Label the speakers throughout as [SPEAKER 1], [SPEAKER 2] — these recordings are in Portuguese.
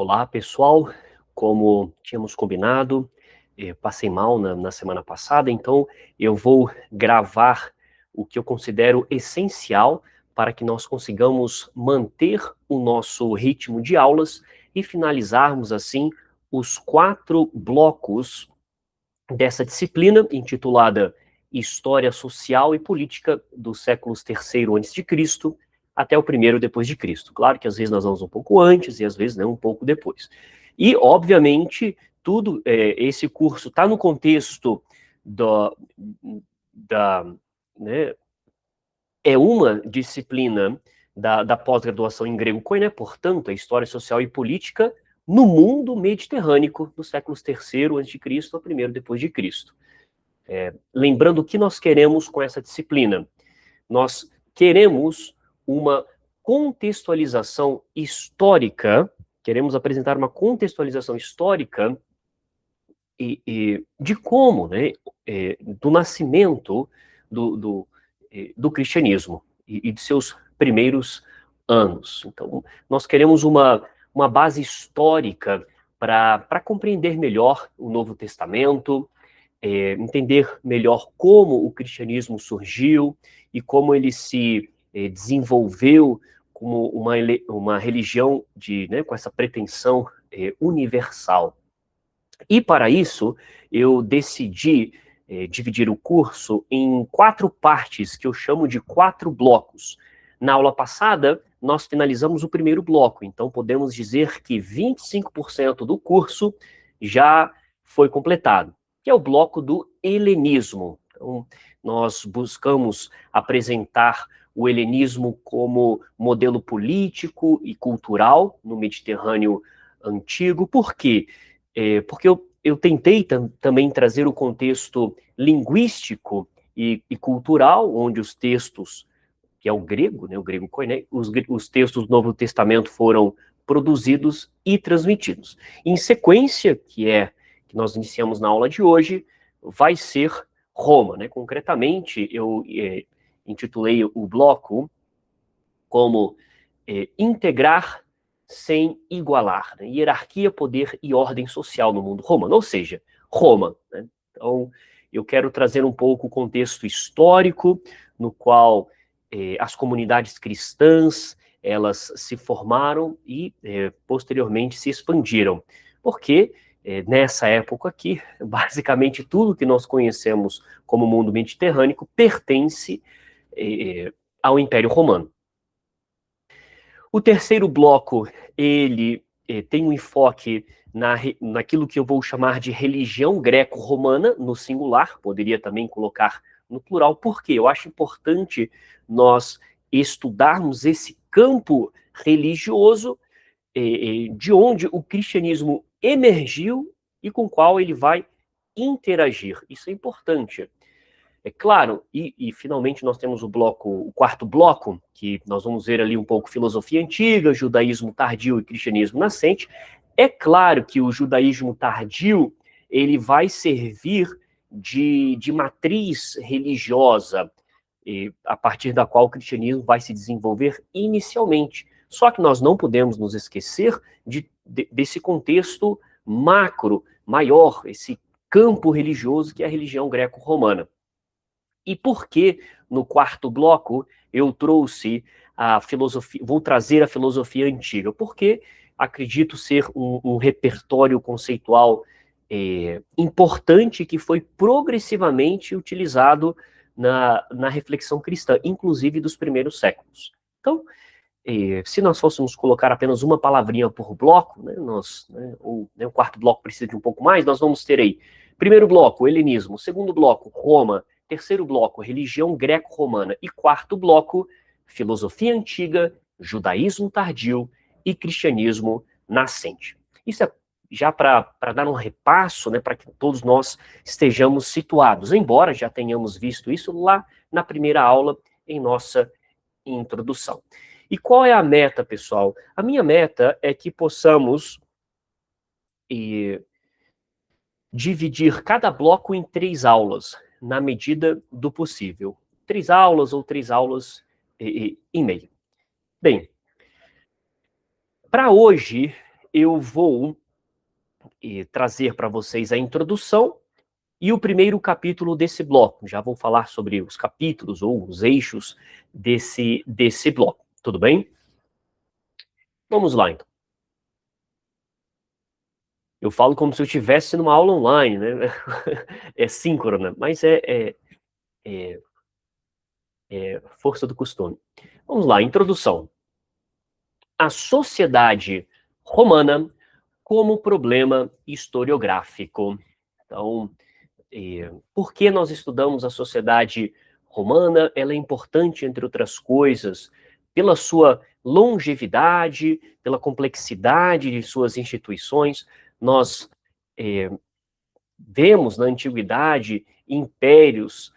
[SPEAKER 1] Olá, pessoal. Como tínhamos combinado, passei mal na semana passada, então eu vou gravar o que eu considero essencial para que nós consigamos manter o nosso ritmo de aulas e finalizarmos, assim, os 4 blocos dessa disciplina, intitulada História Social e Política dos séculos III a.C. até o I depois de Cristo. Claro que às vezes nós vamos um pouco antes e às vezes um pouco depois. E, obviamente, tudo esse curso está no contexto da né, é uma disciplina da pós-graduação em grego koiné, portanto, a História Social e Política no mundo mediterrâneo dos séculos III a.C. a I depois de Cristo. Lembrando o que nós queremos com essa disciplina. Nós queremos uma contextualização histórica, queremos apresentar uma contextualização histórica de como, do nascimento do cristianismo e de seus primeiros anos. Então, nós queremos uma base histórica para compreender melhor o Novo Testamento, entender melhor como o cristianismo surgiu e como ele se desenvolveu como uma religião com essa pretensão universal. E para isso, eu decidi dividir o curso em 4 partes, que eu chamo de 4 blocos. Na aula passada, nós finalizamos o primeiro bloco, então podemos dizer que 25% do curso já foi completado, que é o bloco do helenismo. Então, nós buscamos apresentar o helenismo como modelo político e cultural no Mediterrâneo antigo. Por quê? Porque eu tentei também trazer o contexto linguístico e cultural, onde os textos, que é o grego, o grego koiné, os textos do Novo Testamento foram produzidos e transmitidos. Em sequência, que nós iniciamos na aula de hoje, vai ser Roma. Concretamente, eu intitulei o bloco como integrar sem igualar, hierarquia, poder e ordem social no mundo romano, ou seja, Roma. Então, eu quero trazer um pouco o contexto histórico, no qual as comunidades cristãs, elas se formaram e, posteriormente, se expandiram. Porque, nessa época aqui, basicamente tudo que nós conhecemos como mundo mediterrâneo pertence ao Império Romano. O terceiro bloco, ele tem um enfoque naquilo que eu vou chamar de religião greco-romana, no singular, poderia também colocar no plural, porque eu acho importante nós estudarmos esse campo religioso de onde o cristianismo emergiu e com o qual ele vai interagir. Isso é importante. É claro, e finalmente nós temos o quarto bloco, que nós vamos ver ali um pouco filosofia antiga, judaísmo tardio e cristianismo nascente. É claro que o judaísmo tardio, ele vai servir de matriz religiosa, a partir da qual o cristianismo vai se desenvolver inicialmente. Só que nós não podemos nos esquecer desse contexto macro, maior, esse campo religioso que é a religião greco-romana. E por que, no quarto bloco, eu trouxe a filosofia, vou trazer a filosofia antiga? Porque acredito ser um repertório conceitual importante que foi progressivamente utilizado na reflexão cristã, inclusive dos primeiros séculos. Então, se nós fôssemos colocar apenas uma palavrinha por bloco, o quarto bloco precisa de um pouco mais, nós vamos ter aí, primeiro bloco, helenismo, segundo bloco, Roma, terceiro bloco, religião greco-romana, e quarto bloco, filosofia antiga, judaísmo tardio e cristianismo nascente. Isso é já para dar um repasso, para que todos nós estejamos situados, embora já tenhamos visto isso lá na primeira aula, em nossa introdução. E qual é a meta, pessoal? A minha meta é que possamos dividir cada bloco em 3 aulas, na medida do possível. 3 aulas ou 3 aulas e meia. Bem, para hoje, eu vou trazer para vocês a introdução e o primeiro capítulo desse bloco. Já vou falar sobre os capítulos ou os eixos desse bloco. Tudo bem? Vamos lá, então. Eu falo como se eu estivesse numa aula online, né? É síncrona, mas é força do costume. Vamos lá, introdução. A sociedade romana como problema historiográfico. Então, por que nós estudamos a sociedade romana? Ela é importante, entre outras coisas, pela sua longevidade, pela complexidade de suas instituições. Nós vemos na antiguidade impérios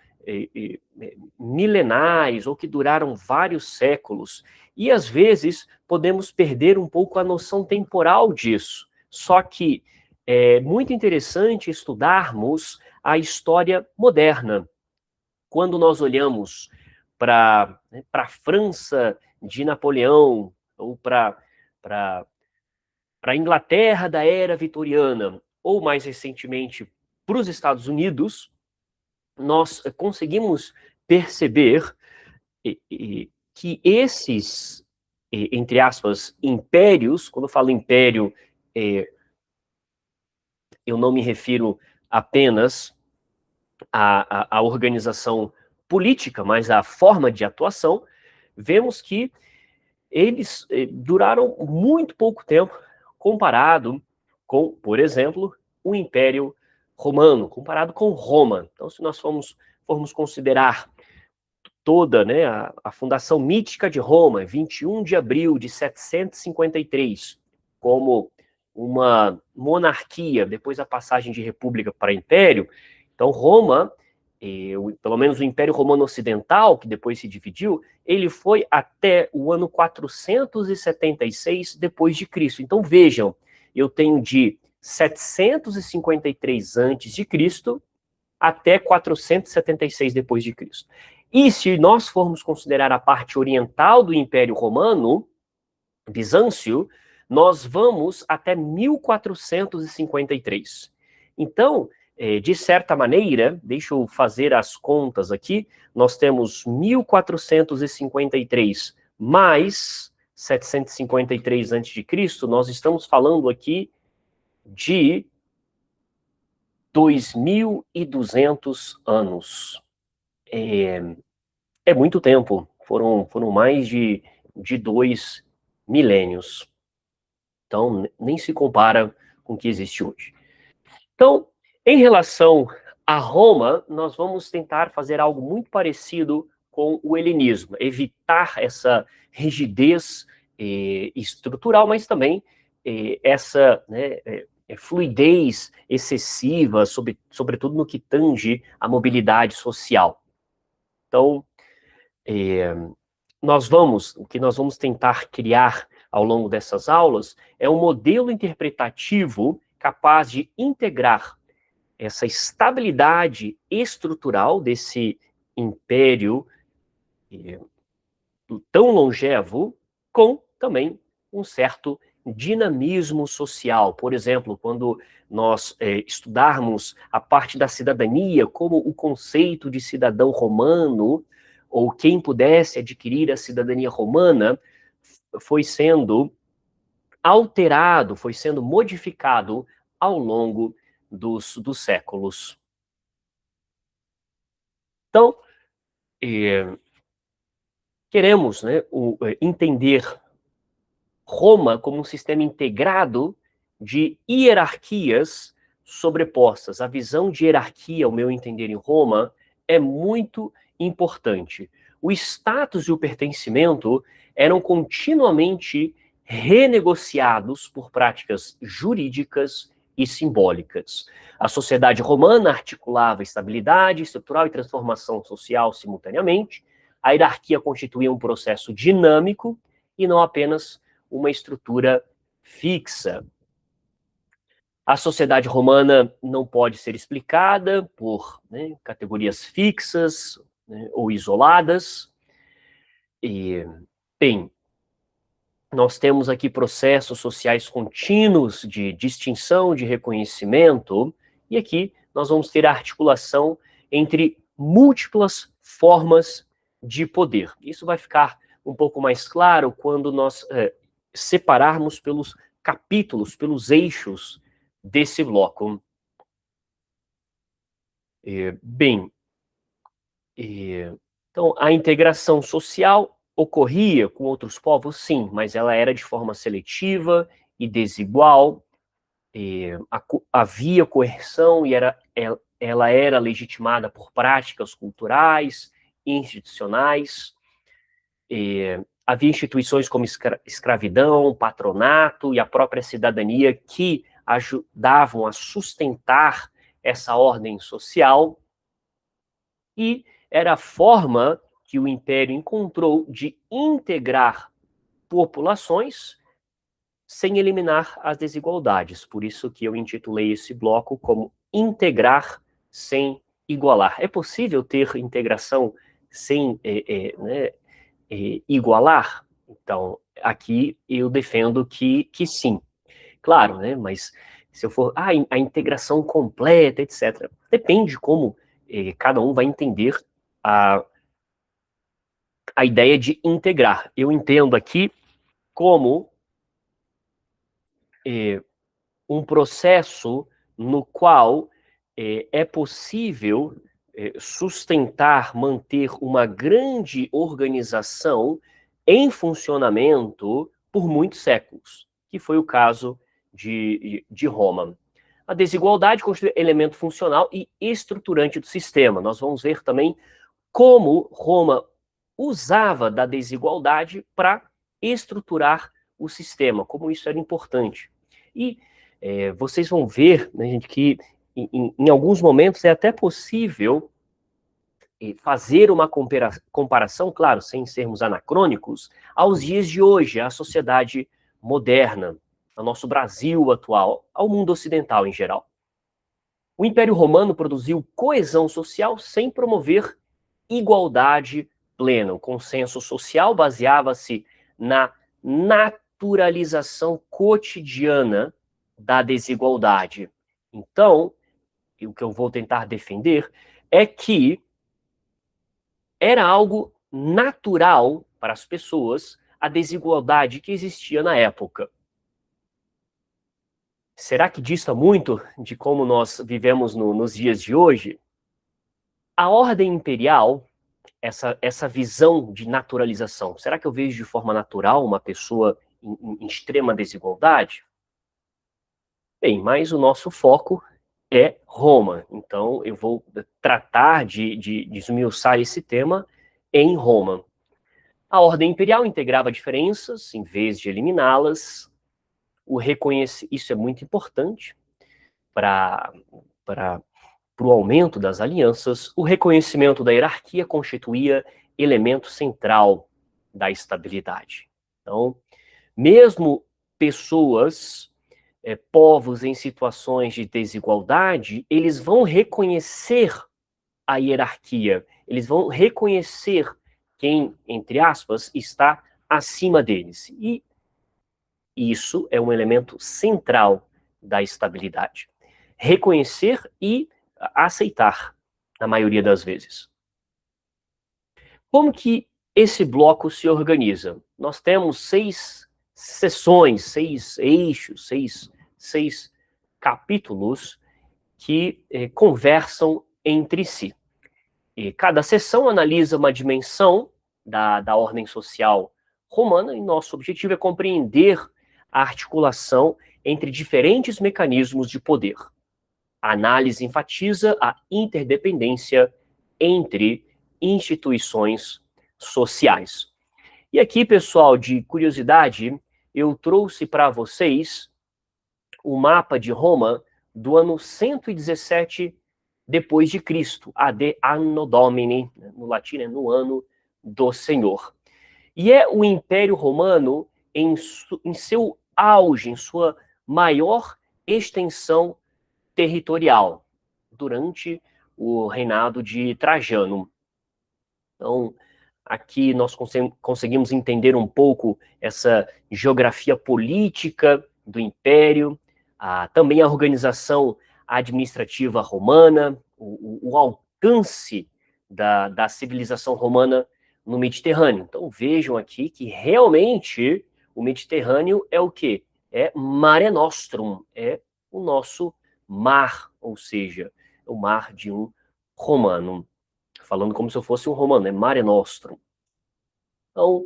[SPEAKER 1] milenares ou que duraram vários séculos, e às vezes podemos perder um pouco a noção temporal disso. Só que é muito interessante estudarmos a história moderna. Quando nós olhamos para a França de Napoleão, ou para a Inglaterra da era vitoriana, ou mais recentemente para os Estados Unidos, nós conseguimos perceber que esses, entre aspas, impérios, quando eu falo império, eu não me refiro apenas à organização política, mas à forma de atuação, vemos que eles duraram muito pouco tempo comparado com, por exemplo, o Império Romano, comparado com Roma. Então, se nós formos considerar toda, né, a fundação mítica de Roma, 21 de abril de 753, como uma monarquia, depois a passagem de república para império. Então, Roma, pelo menos o Império Romano Ocidental, que depois se dividiu, ele foi até o ano 476 depois de Cristo. Então, vejam, eu tenho de 753 antes de Cristo até 476 depois de Cristo. E se nós formos considerar a parte oriental do Império Romano, Bizâncio, nós vamos até 1453. Então, de certa maneira, deixa eu fazer as contas aqui, nós temos 1453 mais 753 a.C., nós estamos falando aqui de 2.200 anos. É muito tempo, foram mais de 2 milênios. Então, nem se compara com o que existe hoje. Então, em relação a Roma, nós vamos tentar fazer algo muito parecido com o helenismo, evitar essa rigidez estrutural, mas também essa fluidez excessiva, sobretudo no que tange a mobilidade social. Então, o que nós vamos tentar criar ao longo dessas aulas é um modelo interpretativo capaz de integrar essa estabilidade estrutural desse império tão longevo, com também um certo dinamismo social. Por exemplo, quando nós estudarmos a parte da cidadania, como o conceito de cidadão romano, ou quem pudesse adquirir a cidadania romana, foi sendo alterado, foi sendo modificado ao longo dos séculos. Então, queremos entender Roma como um sistema integrado de hierarquias sobrepostas. A visão de hierarquia, ao meu entender, em Roma, é muito importante. O status e o pertencimento eram continuamente renegociados por práticas jurídicas e simbólicas. A sociedade romana articulava estabilidade estrutural e transformação social simultaneamente. A hierarquia constituía um processo dinâmico e não apenas uma estrutura fixa. A sociedade romana não pode ser explicada por categorias fixas ou isoladas. Bem, nós temos aqui processos sociais contínuos de distinção, de reconhecimento, e aqui nós vamos ter a articulação entre múltiplas formas de poder. Isso vai ficar um pouco mais claro quando nós separarmos pelos capítulos, pelos eixos desse bloco. Bem, então a integração social ocorria com outros povos, sim, mas ela era de forma seletiva e desigual, havia coerção e ela era legitimada por práticas culturais, institucionais, havia instituições como escravidão, patronato e a própria cidadania que ajudavam a sustentar essa ordem social, e era a forma que o Império encontrou de integrar populações sem eliminar as desigualdades. Por isso que eu intitulei esse bloco como integrar sem igualar. É possível ter integração sem igualar? Então, aqui eu defendo que sim. Claro, né? Mas se eu for, a integração completa, etc. Depende como cada um vai entender a ideia de integrar. Eu entendo aqui como um processo no qual é possível sustentar, manter uma grande organização em funcionamento por muitos séculos, que foi o caso de Roma. A desigualdade constitui elemento funcional e estruturante do sistema. Nós vamos ver também como Roma usava da desigualdade para estruturar o sistema, como isso era importante. E vocês vão ver, né, gente, que em alguns momentos é até possível fazer uma comparação, claro, sem sermos anacrônicos, aos dias de hoje, à sociedade moderna, ao nosso Brasil atual, ao mundo ocidental em geral. O Império Romano produziu coesão social sem promover igualdade plena. O consenso social baseava-se na naturalização cotidiana da desigualdade. Então, o que eu vou tentar defender é que era algo natural para as pessoas a desigualdade que existia na época. Será que dista muito de como nós vivemos nos dias de hoje? A ordem imperial, essa visão de naturalização, será que eu vejo de forma natural uma pessoa em extrema desigualdade? Bem, mas o nosso foco é Roma, então eu vou tratar de esmiuçar esse tema em Roma. A ordem imperial integrava diferenças em vez de eliminá-las. Isso é muito importante para o aumento das alianças. O reconhecimento da hierarquia constituía elemento central da estabilidade. Então, mesmo pessoas, povos em situações de desigualdade, eles vão reconhecer a hierarquia, eles vão reconhecer quem, entre aspas, está acima deles. E isso é um elemento central da estabilidade. Reconhecer e aceitar, na maioria das vezes. Como que esse bloco se organiza? Nós temos 6 seções, 6 eixos, 6 capítulos que conversam entre si. E cada seção analisa uma dimensão da ordem social romana, e nosso objetivo é compreender a articulação entre diferentes mecanismos de poder. A análise enfatiza a interdependência entre instituições sociais. E aqui, pessoal, de curiosidade, eu trouxe para vocês o mapa de Roma do ano 117 depois de Cristo, AD Anno Domini, no latim é no ano do Senhor. E é o Império Romano em seu auge, em sua maior extensão territorial, durante o reinado de Trajano. Então, Aqui nós conseguimos entender um pouco essa geografia política do Império, também a organização administrativa romana, o alcance da civilização romana no Mediterrâneo. Então vejam aqui que realmente o Mediterrâneo é o quê? É Mare Nostrum, é o nosso mar, ou seja, o mar de um romano. Falando como se eu fosse um romano, é Mare Nostrum. Então,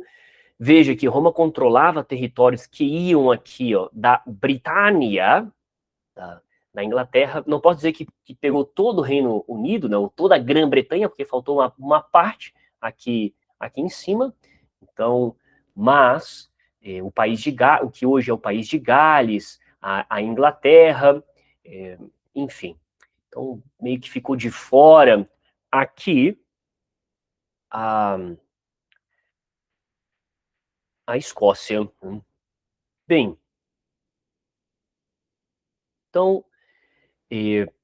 [SPEAKER 1] veja que Roma controlava territórios que iam aqui, ó, da Britânia, da Inglaterra. Não posso dizer que pegou todo o Reino Unido, não, toda a Grã-Bretanha, porque faltou uma parte aqui em cima. Então, mas o país de o que hoje é o país de Gales, a Inglaterra, enfim. Então, meio que ficou de fora aqui a Escócia. Bem, então,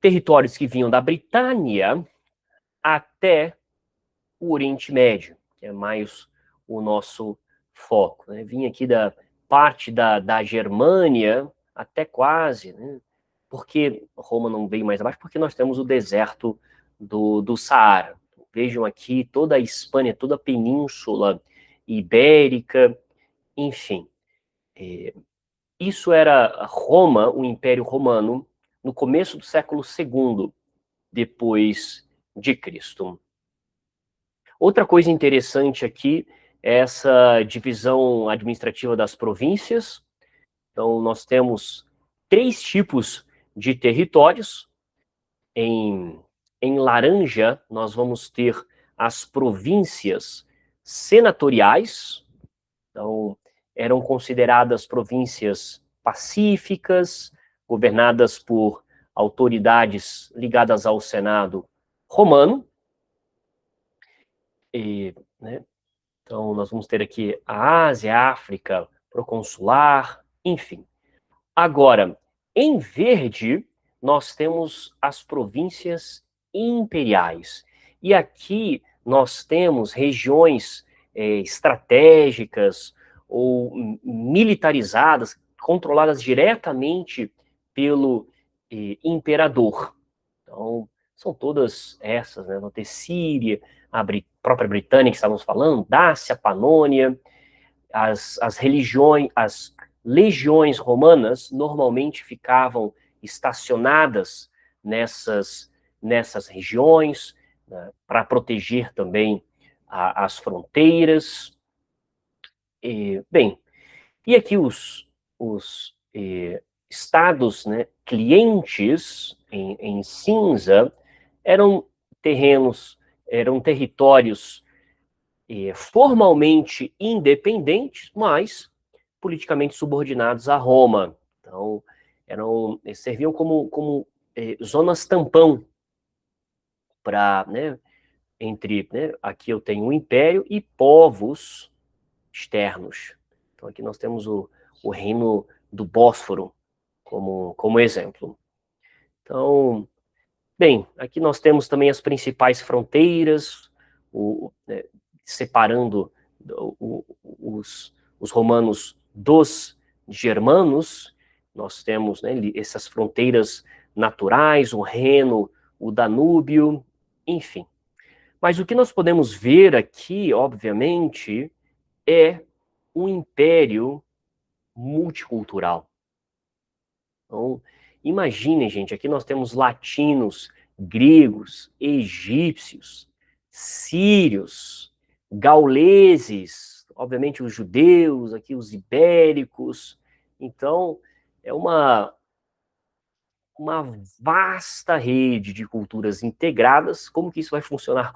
[SPEAKER 1] territórios que vinham da Britânia até o Oriente Médio, que é mais o nosso foco. Né? Vinha aqui da parte da Germânia até quase, né? Porque Roma não veio mais abaixo, porque nós temos o deserto do Saara. Vejam aqui toda a Espanha, toda a Península Ibérica, enfim. Isso era Roma, o Império Romano, no começo do século II depois de Cristo. Outra coisa interessante aqui é essa divisão administrativa das províncias. Então, nós temos 3 tipos de territórios. Em laranja, nós vamos ter as províncias senatoriais. Então, eram consideradas províncias pacíficas, governadas por autoridades ligadas ao Senado romano. Né? Então, nós vamos ter aqui a Ásia, a África, proconsular, enfim. Agora, em verde, nós temos as províncias imperiais. E aqui nós temos regiões estratégicas ou militarizadas, controladas diretamente pelo imperador. Então, são todas essas, né? Vamos ter Síria, a própria Britânia que estávamos falando, Dácia, Panônia, as legiões romanas normalmente ficavam estacionadas nessas regiões, né, para proteger também as fronteiras. Bem, e aqui os estados, né, clientes em cinza eram territórios formalmente independentes, mas politicamente subordinados a Roma. Então, serviam como zonas tampão para, né, entre, né, aqui eu tenho o império e povos externos. Então, aqui nós temos o reino do Bósforo como exemplo. Então, bem, aqui nós temos também as principais fronteiras, separando os romanos dos germanos. Nós temos, né, essas fronteiras naturais, o Reno, o Danúbio, enfim. Mas o que nós podemos ver aqui, obviamente, é um império multicultural. Então, imaginem, gente, aqui nós temos latinos, gregos, egípcios, sírios, gauleses, obviamente os judeus, aqui os ibéricos. Então, é uma vasta rede de culturas integradas. Como que isso vai funcionar?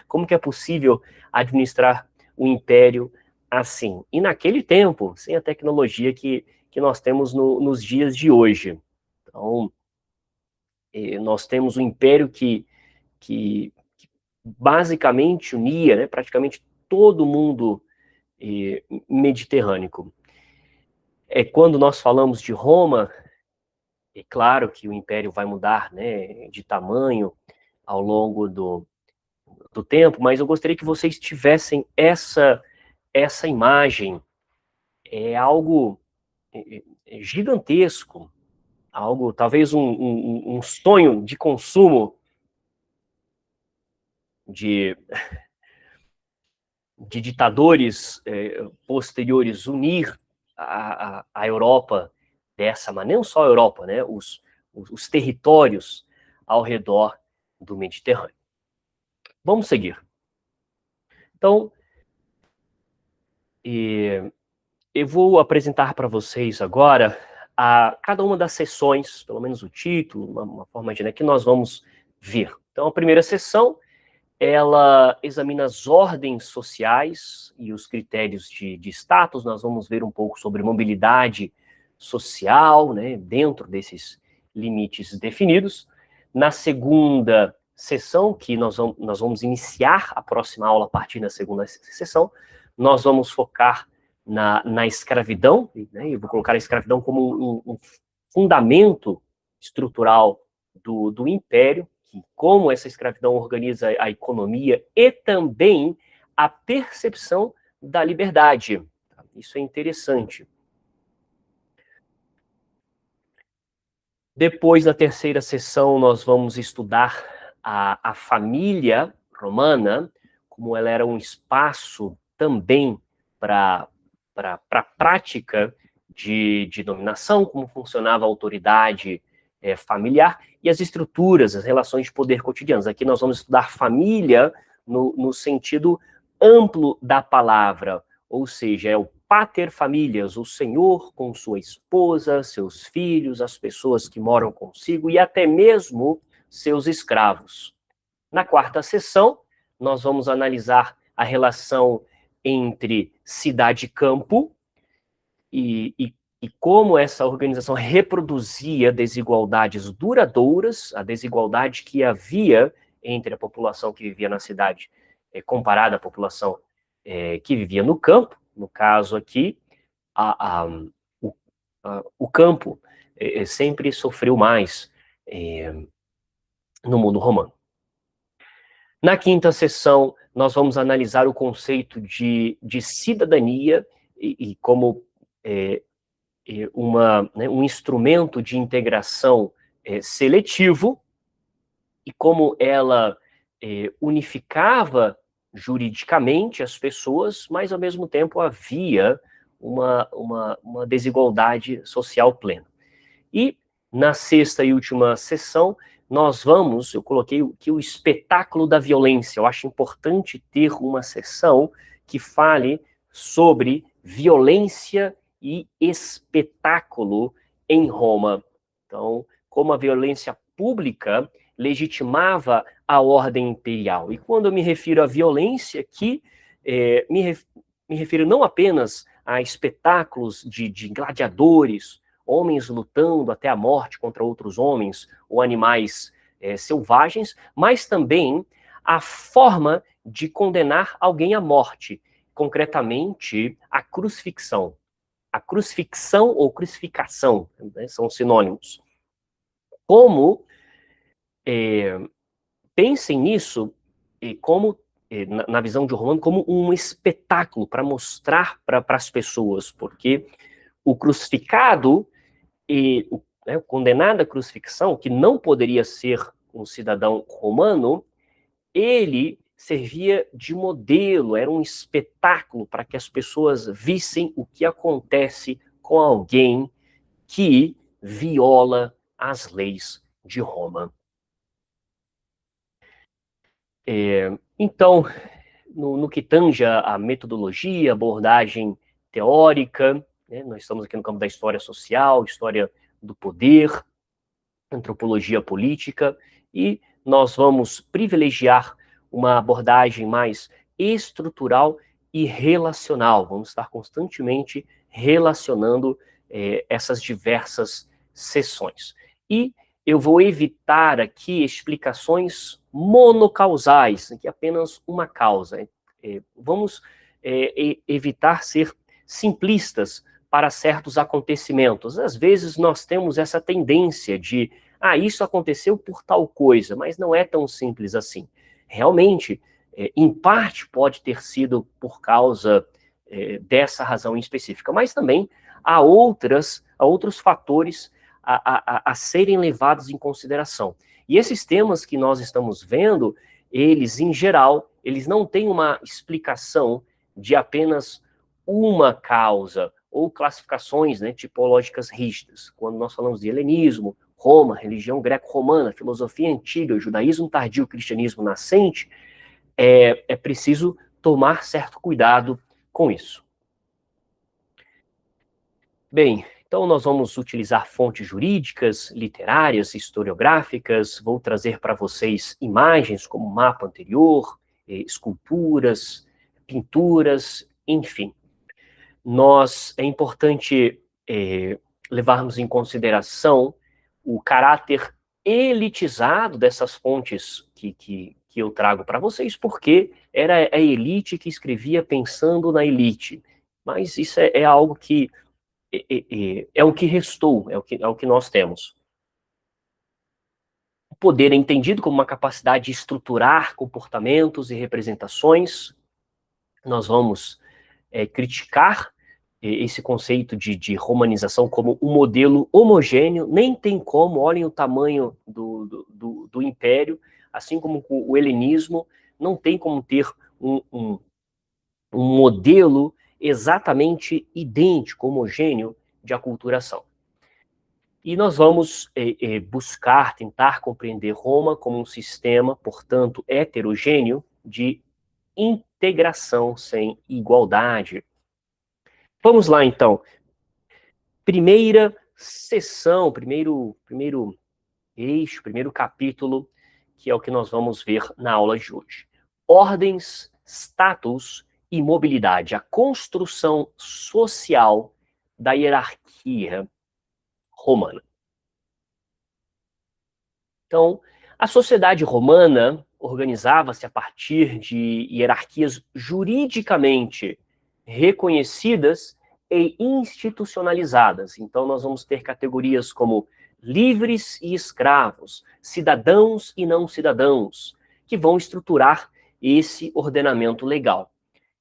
[SPEAKER 1] Como que é possível administrar um império assim? E naquele tempo, sem a tecnologia que nós temos nos dias de hoje. Então, nós temos um império que basicamente unia, né, praticamente todo mundo mediterrâneo. Quando nós falamos de Roma, é claro que o império vai mudar, né, de tamanho ao longo do do tempo, mas eu gostaria que vocês tivessem essa imagem. É algo gigantesco, algo, talvez um sonho de consumo de ditadores posteriores, unir a Europa dessa maneira, não só a Europa, né, os territórios ao redor do Mediterrâneo. Vamos seguir. Então, eu vou apresentar para vocês agora cada uma das sessões, pelo menos o título, uma forma de, né, que nós vamos ver. Então, a primeira sessão, ela examina as ordens sociais e os critérios de status. Nós vamos ver um pouco sobre mobilidade social, né, dentro desses limites definidos. Na segunda sessão, que nós vamos iniciar a próxima aula a partir da segunda sessão, nós vamos focar na escravidão, né, eu vou colocar a escravidão como um fundamento estrutural do Império, como essa escravidão organiza a economia e também a percepção da liberdade. Isso é interessante. Depois, na terceira sessão, nós vamos estudar a família romana, como ela era um espaço também para a prática de dominação, como funcionava a autoridade familiar e as estruturas, as relações de poder cotidianas. Aqui nós vamos estudar família no sentido amplo da palavra, ou seja, é o pater familias, o senhor com sua esposa, seus filhos, as pessoas que moram consigo e até mesmo seus escravos. Na quarta sessão, nós vamos analisar a relação entre cidade e campo e como essa organização reproduzia desigualdades duradouras, a desigualdade que havia entre a população que vivia na cidade comparada à população que vivia no campo. No caso aqui, o campo sempre sofreu mais no mundo romano. Na quinta sessão, nós vamos analisar o conceito de cidadania e como um instrumento de integração seletivo e como ela unificava juridicamente as pessoas, mas ao mesmo tempo havia uma desigualdade social plena. E na sexta e última sessão, eu coloquei aqui o espetáculo da violência. Eu acho importante ter uma sessão que fale sobre violência e espetáculo em Roma. Então, como a violência pública legitimava a ordem imperial. E quando eu me refiro à violência aqui, me refiro não apenas a espetáculos de gladiadores, homens lutando até a morte contra outros homens ou animais selvagens, mas também a forma de condenar alguém à morte, concretamente a crucifixão. A crucifixão ou crucificação, né, são sinônimos. Como pensem nisso como na visão de Romano como um espetáculo para mostrar para as pessoas, porque o crucificado e o condenado à crucifixão, que não poderia ser um cidadão romano, ele servia de modelo, era um espetáculo para que as pessoas vissem o que acontece com alguém que viola as leis de Roma. Então, no que tange a metodologia, abordagem teórica, né, nós estamos aqui no campo da história social, história do poder, antropologia política, e nós vamos privilegiar uma abordagem mais estrutural e relacional. Vamos estar constantemente relacionando essas diversas sessões. E eu vou evitar aqui explicações monocausais, que é apenas uma causa. Vamos evitar ser simplistas para certos acontecimentos. Às vezes nós temos essa tendência de, isso aconteceu por tal coisa, mas não é tão simples assim. Realmente, em parte pode ter sido por causa dessa razão em específica, mas também há outros fatores a serem levados em consideração. E esses temas que nós estamos vendo, eles, em geral, eles não têm uma explicação de apenas uma causa ou classificações, né, tipológicas rígidas. Quando nós falamos de helenismo, Roma, religião greco-romana, filosofia antiga, judaísmo tardio, cristianismo nascente, é preciso tomar certo cuidado com isso. Bem, então nós vamos utilizar fontes jurídicas, literárias, historiográficas, vou trazer para vocês imagens como o mapa anterior, esculturas, pinturas, enfim. É importante levarmos em consideração o caráter elitizado dessas fontes que eu trago para vocês, porque era a elite que escrevia pensando na elite. Mas isso é algo que é o que restou, é o que nós temos. O poder é entendido como uma capacidade de estruturar comportamentos e representações. Nós vamos criticar esse conceito de romanização como um modelo homogêneo, nem tem como, olhem o tamanho do império, assim como o helenismo, não tem como ter um modelo exatamente idêntico, homogêneo de aculturação. E nós vamos buscar, tentar compreender Roma como um sistema, portanto, heterogêneo de integração sem igualdade. Vamos lá, então. Primeira sessão, primeiro eixo, primeiro capítulo, que é o que nós vamos ver na aula de hoje. Ordens, status e mobilidade. A construção social da hierarquia romana. Então, a sociedade romana organizava-se a partir de hierarquias juridicamente reconhecidas e institucionalizadas. Então, nós vamos ter categorias como livres e escravos, cidadãos e não cidadãos, que vão estruturar esse ordenamento legal.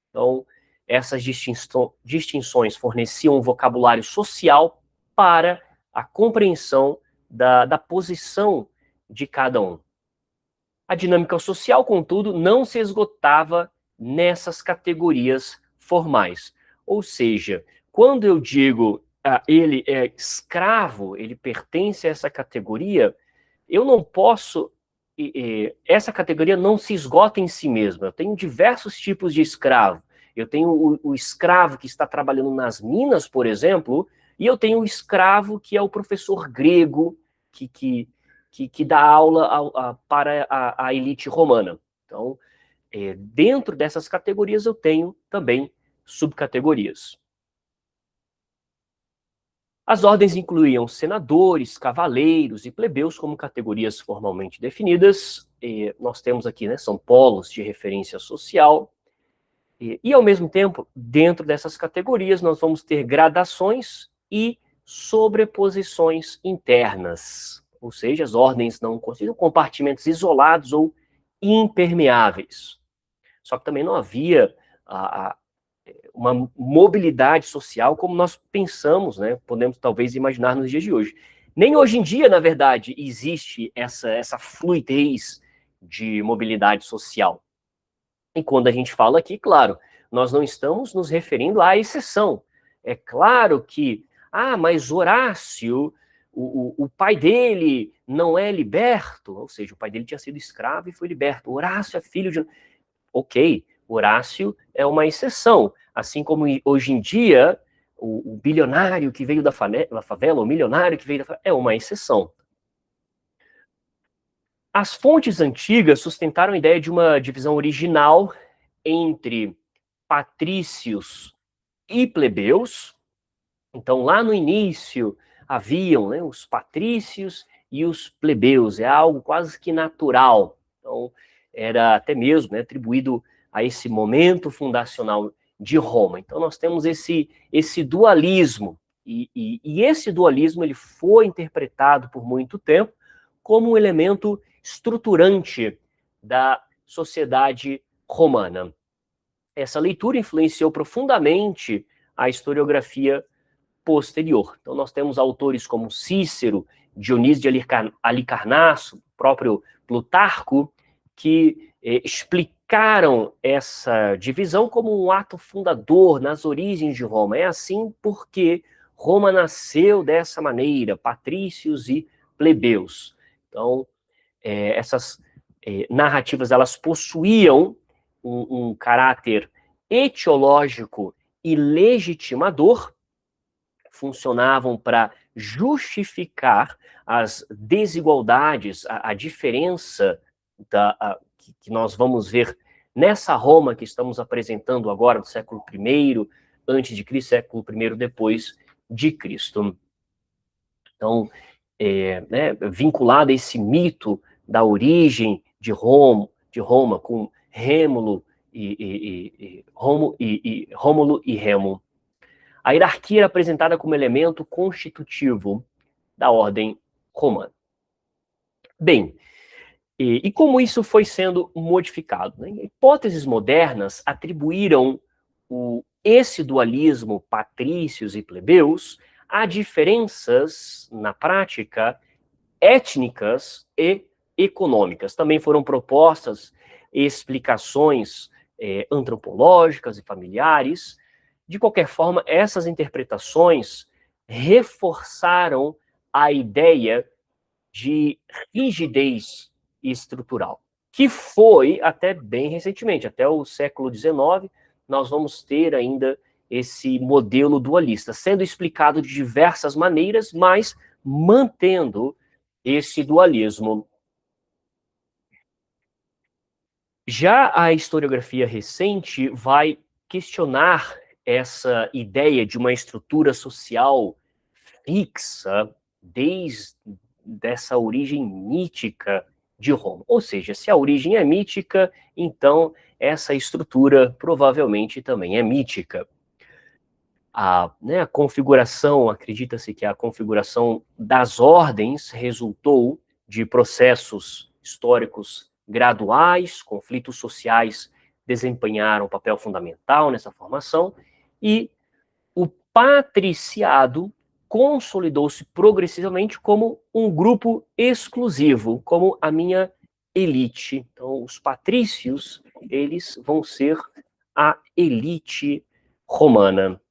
[SPEAKER 1] Então, essas distinções forneciam um vocabulário social para a compreensão da posição de cada um. A dinâmica social, contudo, não se esgotava nessas categorias formais. Ou seja, quando eu digo ele é escravo, ele pertence a essa categoria, eu não posso... essa categoria não se esgota em si mesma. Eu tenho diversos tipos de escravo. Eu tenho o escravo que está trabalhando nas minas, por exemplo, e eu tenho o escravo que é o professor grego que dá aula para a elite romana. Então, dentro dessas categorias eu tenho também subcategorias. As ordens incluíam senadores, cavaleiros e plebeus como categorias formalmente definidas. Nós temos aqui, né, são polos de referência social. E, ao mesmo tempo, dentro dessas categorias, nós vamos ter gradações e sobreposições internas. Ou seja, as ordens não constituem compartimentos isolados ou impermeáveis. Só que também não havia uma mobilidade social como nós pensamos, né? Podemos talvez imaginar nos dias de hoje. Nem hoje em dia, na verdade, existe essa fluidez de mobilidade social. E quando a gente fala aqui, claro, nós não estamos nos referindo à exceção. É claro que, mas Horácio, o pai dele não é liberto, ou seja, o pai dele tinha sido escravo e foi liberto. Horácio é filho de... Ok, Horácio é uma exceção, assim como hoje em dia o bilionário que veio da favela, o milionário que veio da favela, é uma exceção. As fontes antigas sustentaram a ideia de uma divisão original entre patrícios e plebeus. Então, lá no início, haviam, né, os patrícios e os plebeus, é algo quase que natural. Então, era até mesmo, né, atribuído a esse momento fundacional de Roma. Então, nós temos esse dualismo, e esse dualismo ele foi interpretado por muito tempo como um elemento estruturante da sociedade romana. Essa leitura influenciou profundamente a historiografia posterior. Então, nós temos autores como Cícero, Dionísio de Alicarnasso, o próprio Plutarco, que explicaram essa divisão como um ato fundador nas origens de Roma. É assim porque Roma nasceu dessa maneira, patrícios e plebeus. Então, essas narrativas, elas possuíam um caráter etiológico e legitimador, funcionavam para justificar as desigualdades, a diferença que nós vamos ver nessa Roma que estamos apresentando agora, do século I antes de Cristo, século I depois de Cristo. Então, vinculado a esse mito da origem de Roma com Rômulo e Remo. A hierarquia era apresentada como elemento constitutivo da ordem romana. Bem, e como isso foi sendo modificado? Né? Hipóteses modernas atribuíram esse dualismo patrícios e plebeus a diferenças, na prática, étnicas e econômicas. Também foram propostas explicações antropológicas e familiares. De qualquer forma, essas interpretações reforçaram a ideia de rigidez estrutural, que foi até bem recentemente, até o século XIX, nós vamos ter ainda esse modelo dualista, sendo explicado de diversas maneiras, mas mantendo esse dualismo. Já a historiografia recente vai questionar essa ideia de uma estrutura social fixa desde essa origem mítica de Roma. Ou seja, se a origem é mítica, então essa estrutura provavelmente também é mítica. A configuração, acredita-se que a configuração das ordens resultou de processos históricos graduais, conflitos sociais desempenharam um papel fundamental nessa formação, e o patriciado consolidou-se progressivamente como um grupo exclusivo, como a minha elite. Então, os patrícios, eles vão ser a elite romana.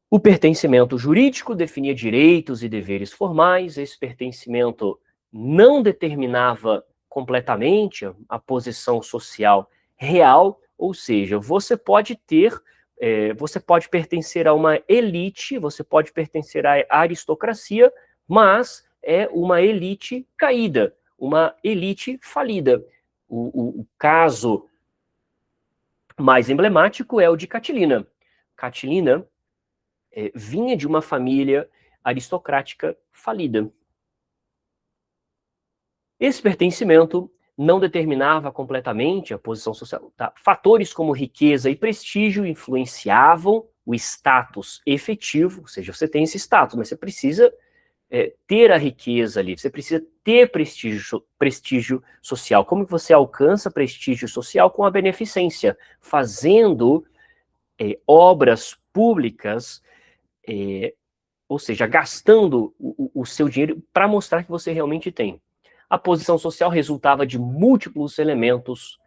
[SPEAKER 1] O pertencimento jurídico definia direitos e deveres formais. Esse pertencimento não determinava completamente a posição social real, ou seja, você pode pertencer a uma elite, você pode pertencer à aristocracia, mas é uma elite caída, uma elite falida. O caso mais emblemático é o de Catilina. Catilina vinha de uma família aristocrática falida. Esse pertencimento não determinava completamente a posição social. Tá? Fatores como riqueza e prestígio influenciavam o status efetivo, ou seja, você tem esse status, mas você precisa ter a riqueza ali, você precisa ter prestígio social. Como que você alcança prestígio social? Com a beneficência, fazendo obras públicas, ou seja, gastando o seu dinheiro para mostrar que você realmente tem. A posição social resultava de múltiplos elementos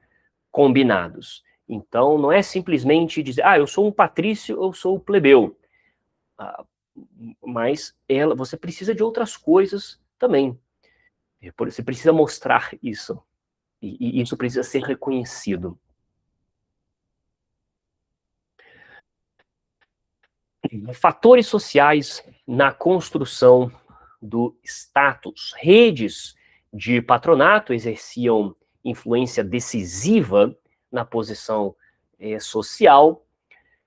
[SPEAKER 1] combinados. Então, não é simplesmente dizer, eu sou um patrício, eu sou um plebeu. Mas você precisa de outras coisas também. Você precisa mostrar isso. E isso precisa ser reconhecido. Fatores sociais na construção do status. Redes de patronato exerciam influência decisiva na posição social.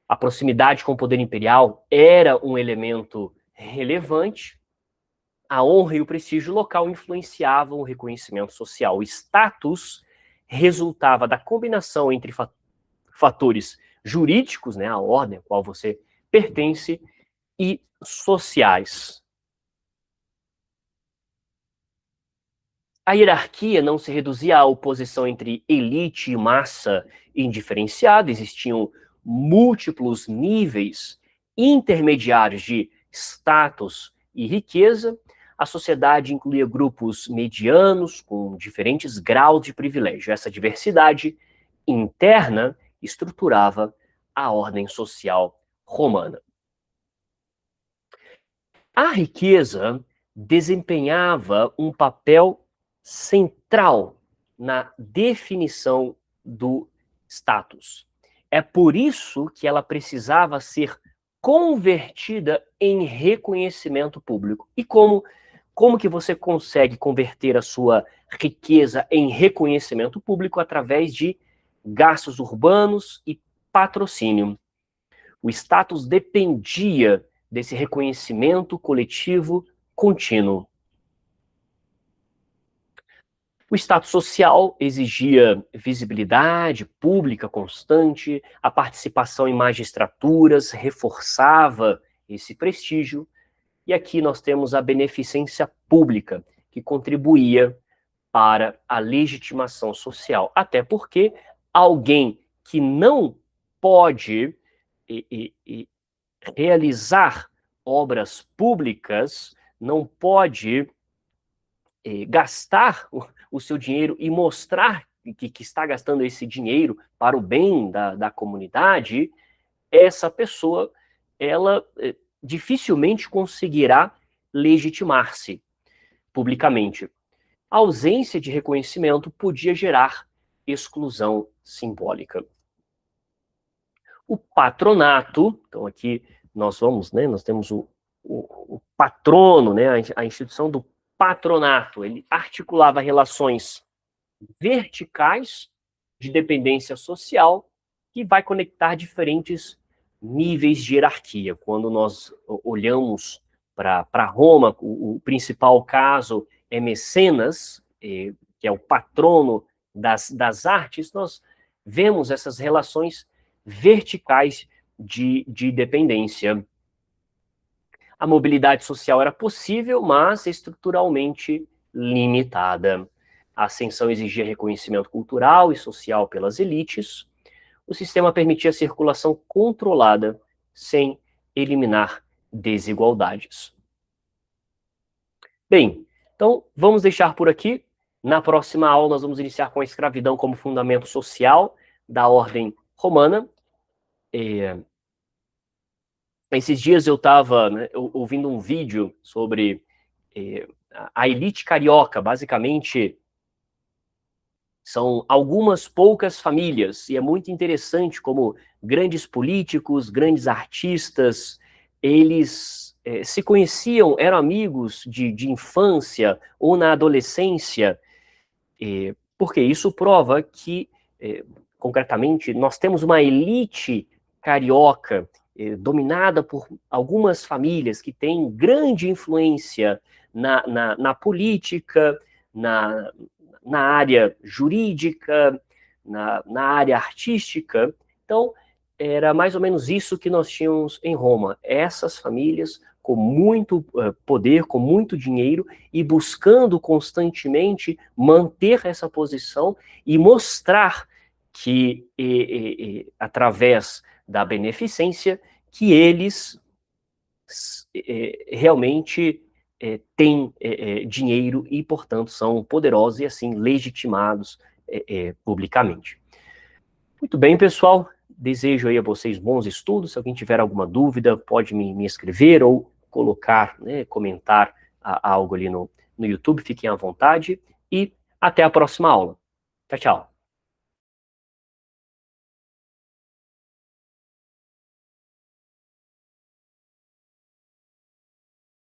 [SPEAKER 1] A proximidade com o poder imperial era um elemento relevante. A honra e o prestígio local influenciavam o reconhecimento social. O status resultava da combinação entre fatores jurídicos, a ordem a qual você pertence, e sociais. A hierarquia não se reduzia à oposição entre elite e massa indiferenciada, existiam múltiplos níveis intermediários de status e riqueza. A sociedade incluía grupos medianos com diferentes graus de privilégio. Essa diversidade interna estruturava a ordem social romana. A riqueza desempenhava um papel central na definição do status. É por isso que ela precisava ser convertida em reconhecimento público. E como que você consegue converter a sua riqueza em reconhecimento público? Através de gastos urbanos e patrocínio. O status dependia desse reconhecimento coletivo contínuo. O status social exigia visibilidade pública constante, a participação em magistraturas reforçava esse prestígio, e aqui nós temos a beneficência pública, que contribuía para a legitimação social, até porque alguém que não pode realizar obras públicas, não pode gastar o seu dinheiro e mostrar que está gastando esse dinheiro para o bem da comunidade, essa pessoa, ela dificilmente conseguirá legitimar-se publicamente. A ausência de reconhecimento podia gerar exclusão simbólica. O patronato, então aqui nós vamos, né, nós temos o patrono, né, a instituição do patronato, ele articulava relações verticais de dependência social que vai conectar diferentes níveis de hierarquia. Quando nós olhamos para Roma, o principal caso é Mecenas, que é o patrono das artes, nós vemos essas relações verticais de dependência. A mobilidade social era possível, mas estruturalmente limitada. A ascensão exigia reconhecimento cultural e social pelas elites. O sistema permitia a circulação controlada, sem eliminar desigualdades. Bem, então vamos deixar por aqui. Na próxima aula nós vamos iniciar com a escravidão como fundamento social da ordem romana. Esses dias eu estava, né, ouvindo um vídeo sobre a elite carioca. Basicamente, são algumas poucas famílias, e é muito interessante como grandes políticos, grandes artistas, eles se conheciam, eram amigos de infância ou na adolescência, porque isso prova que, concretamente, nós temos uma elite carioca dominada por algumas famílias que têm grande influência na política, na área jurídica, na área artística. Então, era mais ou menos isso que nós tínhamos em Roma. Essas famílias com muito poder, com muito dinheiro, e buscando constantemente manter essa posição e mostrar que, através da beneficência, que eles realmente têm dinheiro e, portanto, são poderosos e, assim, legitimados publicamente. Muito bem, pessoal. Desejo aí a vocês bons estudos. Se alguém tiver alguma dúvida, pode me escrever ou colocar, né, comentar algo ali no YouTube. Fiquem à vontade e até a próxima aula. Tchau, tchau.